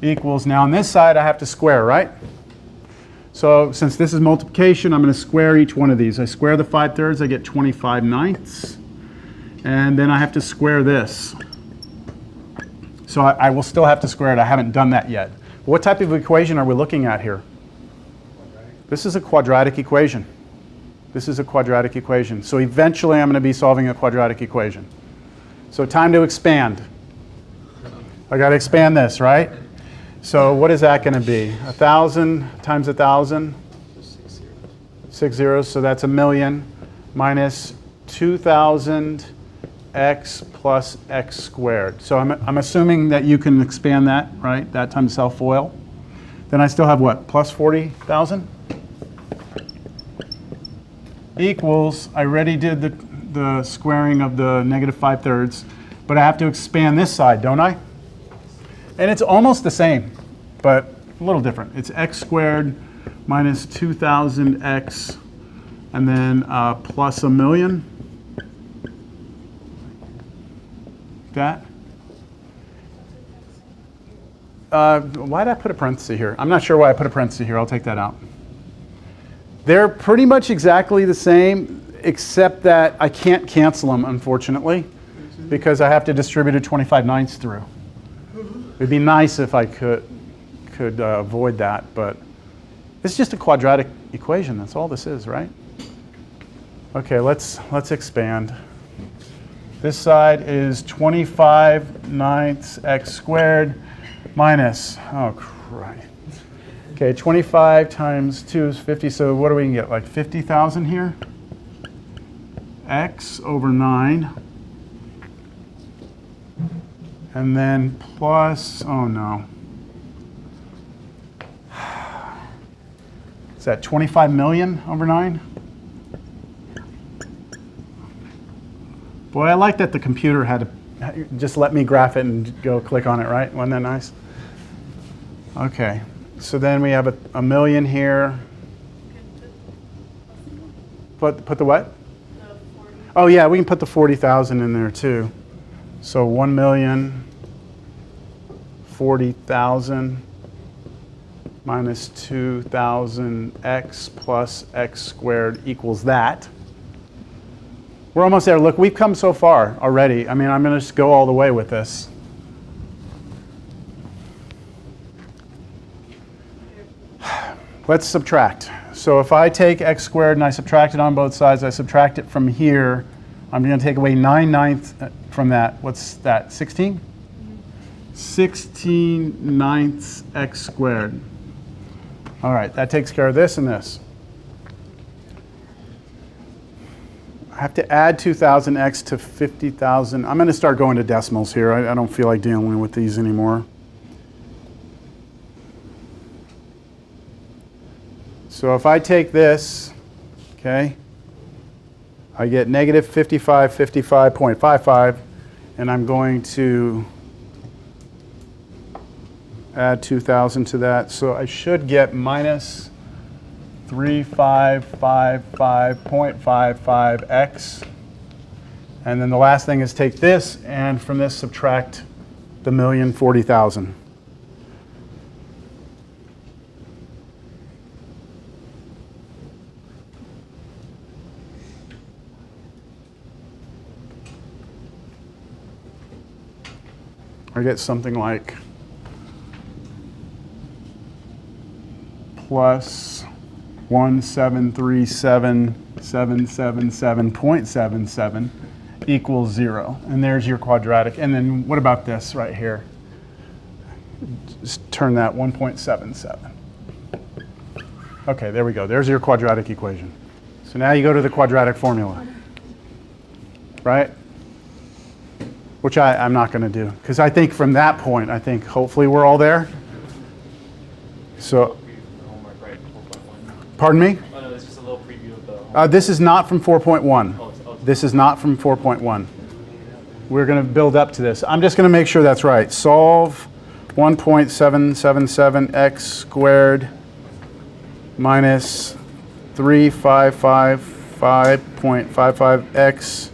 equals, now on this side I have to square, right? So since this is multiplication, I'm going to square each one of these. I square the 5/3, I get 25/9. And then I have to square this. So I will still have to square it. I haven't done that yet. What type of equation are we looking at here? This is a quadratic equation. This is a quadratic equation. So eventually I'm going to be solving a quadratic equation. So time to expand. I got to expand this, right? So what is that going to be? 1,000 times 1,000? 6 zeros. So that's 1,000,000 minus 2,000 x plus x squared. So I'm assuming that you can expand that, right? That times self-FOIL. Then I still have what? Plus 40,000? Equals, I already did the squaring of the negative 5/3, but I have to expand this side, don't I? And it's almost the same, but a little different. It's x squared minus 2,000x, and then plus 1,000,000. That? Why did I put a parenthesis here? I'm not sure why I put a parenthesis here. I'll take that out. They're pretty much exactly the same, except that I can't cancel them, unfortunately, because I have to distribute a 25/9 through. It'd be nice if I could avoid that, but it's just a quadratic equation. That's all this is, right? Okay, let's expand. This side is 25/9 x squared minus, oh Christ. Okay, 25 times 2 is 50, so what do we get, like 50,000 here? X over 9. And then plus, oh no. Is that 25 million over 9? Boy, I like that the computer had to just let me graph it and go click on it, right? Wasn't that nice? Okay, so then we have a 1,000,000 here. Put the what? The 40. Oh yeah, we can put the 40,000 in there too. So 1,000,000, 40,000 minus 2,000x plus x squared equals that. We're almost there. Look, we've come so far already. I mean, I'm going to just go all the way with this. Let's subtract. So if I take x squared and I subtract it on both sides, I subtract it from here, I'm going to take away 9/9 from that. What's that, 16? 16/9 x squared. All right, that takes care of this and this. I have to add 2,000x to 50,000. I'm going to start going to decimals here. I don't feel like dealing with these anymore. So if I take this, okay, I get negative 5555.55, and I'm going to add 2,000 to that. So I should get minus 3555.55x. And then the last thing is take this, and from this subtract the 1,040,000. I get something like plus 1737777.77 equals 0. And there's your quadratic. And then what about this right here? Just turn that 1.77. Okay, there we go. There's your quadratic equation. So now you go to the quadratic formula, right? Which I'm not going to do, because I think from that point, I think hopefully we're all there. So, pardon me? Oh no, it's just a little preview of the this is not from 4.1. Oh, This is not from 4.1. We're going to build up to this. I'm just going to make sure that's right. Solve 1.777x squared minus 3555.55x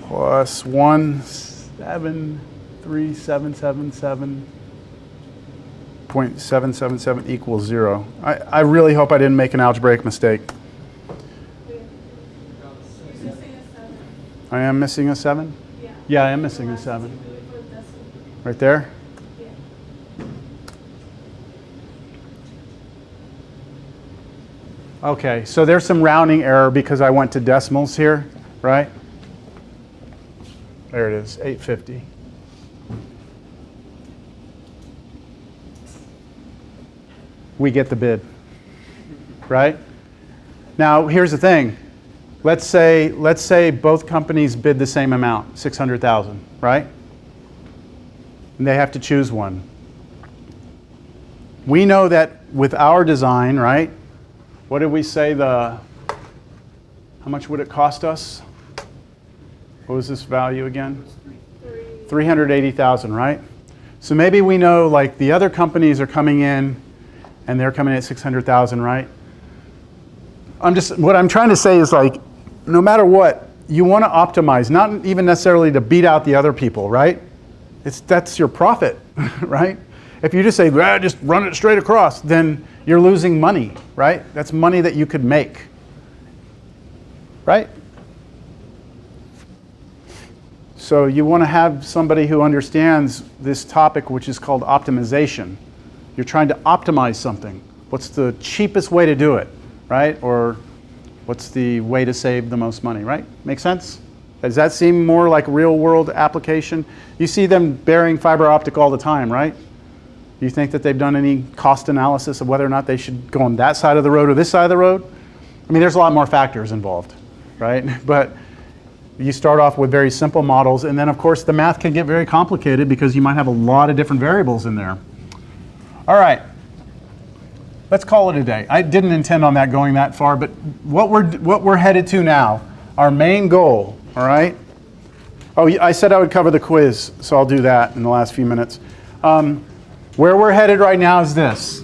plus 17377. 0.777 equals 0. I really hope I didn't make an algebraic mistake. I am missing a 7? Yeah, I am missing a 7. Right there? Okay, so there's some rounding error because I went to decimals here, right? There it is, 850. We get the bid, right? Now, here's the thing. Let's say both companies bid the same amount, 600,000, right? And they have to choose one. We know that with our design, right? What did we say how much would it cost us? What was this value again? 380,000, right? So maybe we know like the other companies are coming in and they're coming in at 600,000, right? What I'm trying to say is like, no matter what, you want to optimize, not even necessarily to beat out the other people, right? That's your profit, right? If you just say, just run it straight across, then you're losing money, right? That's money that you could make, right? So you want to have somebody who understands this topic, which is called optimization. You're trying to optimize something. What's the cheapest way to do it, right? Or what's the way to save the most money, right? Make sense? Does that seem more like real world application? You see them burying fiber optic all the time, right? Do you think that they've done any cost analysis of whether or not they should go on that side of the road or this side of the road? I mean, there's a lot more factors involved, right? But you start off with very simple models, and then of course the math can get very complicated because you might have a lot of different variables in there. All right, let's call it a day. I didn't intend on that going that far, but what we're headed to now, our main goal, all right? Oh, I said I would cover the quiz, so I'll do that in the last few minutes. Where we're headed right now is this.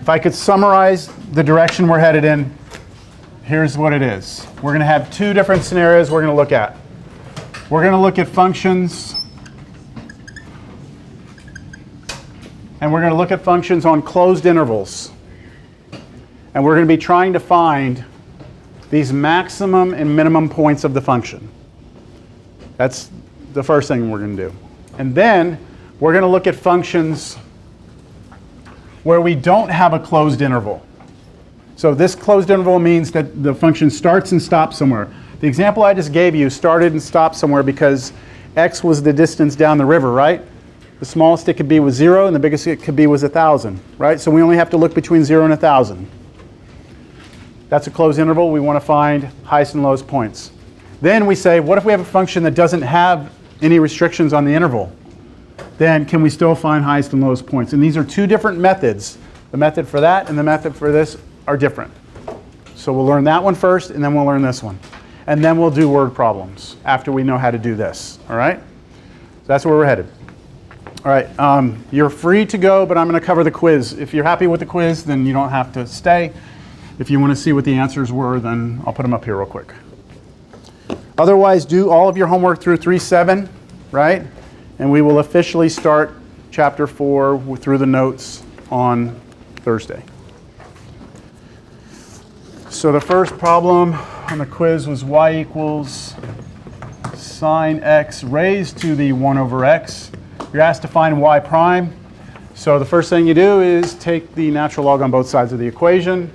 If I could summarize the direction we're headed in, here's what it is. We're going to have two different scenarios we're going to look at. We're going to look at functions, and we're going to look at functions on closed intervals. And we're going to be trying to find these maximum and minimum points of the function. That's the first thing we're going to do. And then we're going to look at functions where we don't have a closed interval. So this closed interval means that the function starts and stops somewhere. The example I just gave you started and stopped somewhere because x was the distance down the river, right? The smallest it could be was 0, and the biggest it could be was 1,000, right? So we only have to look between 0 and 1,000. That's a closed interval. We want to find highest and lowest points. Then we say, what if we have a function that doesn't have any restrictions on the interval? Then can we still find highest and lowest points? And these are two different methods. The method for that and the method for this are different. So we'll learn that one first, and then we'll learn this one. And then we'll do word problems after we know how to do this, all right? So that's where we're headed. All right, you're free to go, but I'm going to cover the quiz. If you're happy with the quiz, then you don't have to stay. If you want to see what the answers were, then I'll put them up here real quick. Otherwise, do all of your homework through 3.7, right? And we will officially start chapter 4 through the notes on Thursday. So the first problem on the quiz was y equals sine x raised to the 1 over x. You're asked to find y prime. So the first thing you do is take the natural log on both sides of the equation.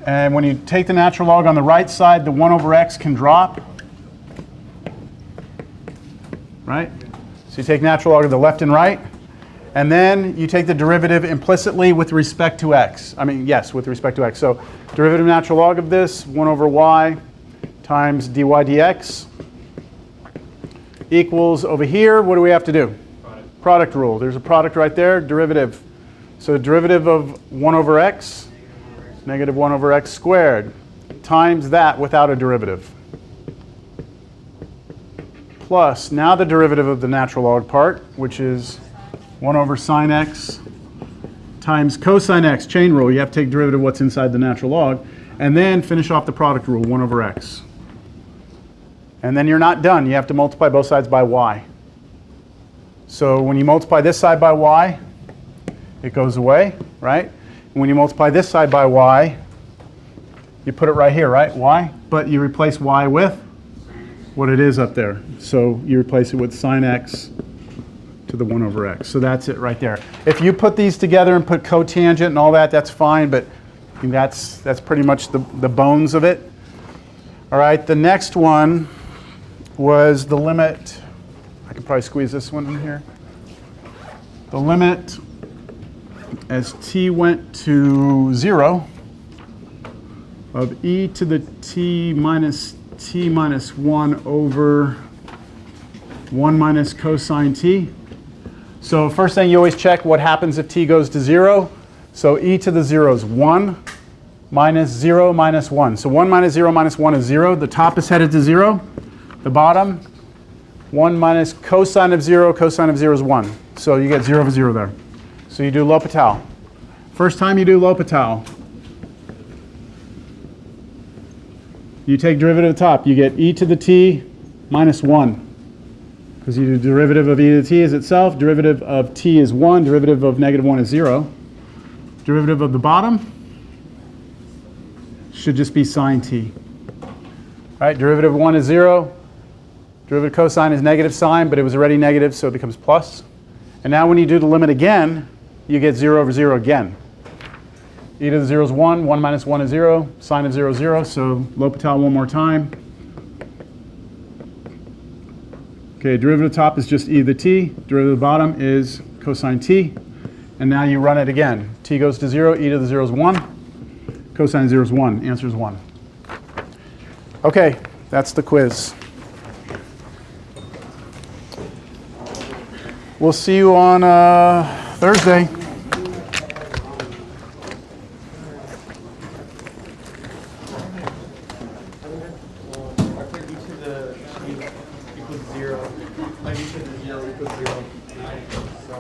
And when you take the natural log on the right side, the 1 over x can drop. Right? So you take natural log of the left and right. And then you take the derivative implicitly with respect to x. I mean, yes, with respect to x. So derivative natural log of this, 1 over y times dy dx equals, over here, what do we have to do? Product rule. There's a product right there, derivative. So the derivative of 1 over x, negative 1 over x squared, times that without a derivative. Plus, now the derivative of the natural log part, which is 1 over sine x times cosine x, chain rule. You have to take derivative of what's inside the natural log, and then finish off the product rule, 1 over x. And then you're not done. You have to multiply both sides by y. So when you multiply this side by y, it goes away, right? And when you multiply this side by y, you put it right here, right? Y, but you replace y with what it is up there. So you replace it with sine x to the 1 over x. So that's it right there. If you put these together and put cotangent and all that, that's fine, but that's pretty much the bones of it. All right, the next one was the limit. I could probably squeeze this one in here. The limit as t went to 0 of e to the t minus 1 over 1 minus cosine t. So first thing you always check what happens if t goes to 0. So e to the 0 is 1 minus 0 minus 1. So 1 minus 0 minus 1 is 0. The top is headed to 0. The bottom, 1 minus cosine of 0 is 1. So you get 0 over 0 there. So you do L'Hopital. First time you do L'Hopital, you take derivative of the top. You get e to the t minus 1. Because you do derivative of e to the t is itself. Derivative of t is 1. Derivative of negative 1 is 0. Derivative of the bottom should just be sine t. Right? Derivative of 1 is 0. Derivative of cosine is negative sine, but it was already negative, so it becomes plus. And now when you do the limit again, you get 0 over 0 again. E to the 0 is 1. 1 minus 1 is 0. Sine of 0 is 0. So L'Hopital one more time. Okay, derivative of the top is just e to the t. Derivative of the bottom is cosine t. And now you run it again. T goes to 0. E to the 0 is 1. Cosine 0 is 1. Answer is 1. Okay, that's the quiz. We'll see you on Thursday. E to the equals 0. Like e to the 0 equals 0. So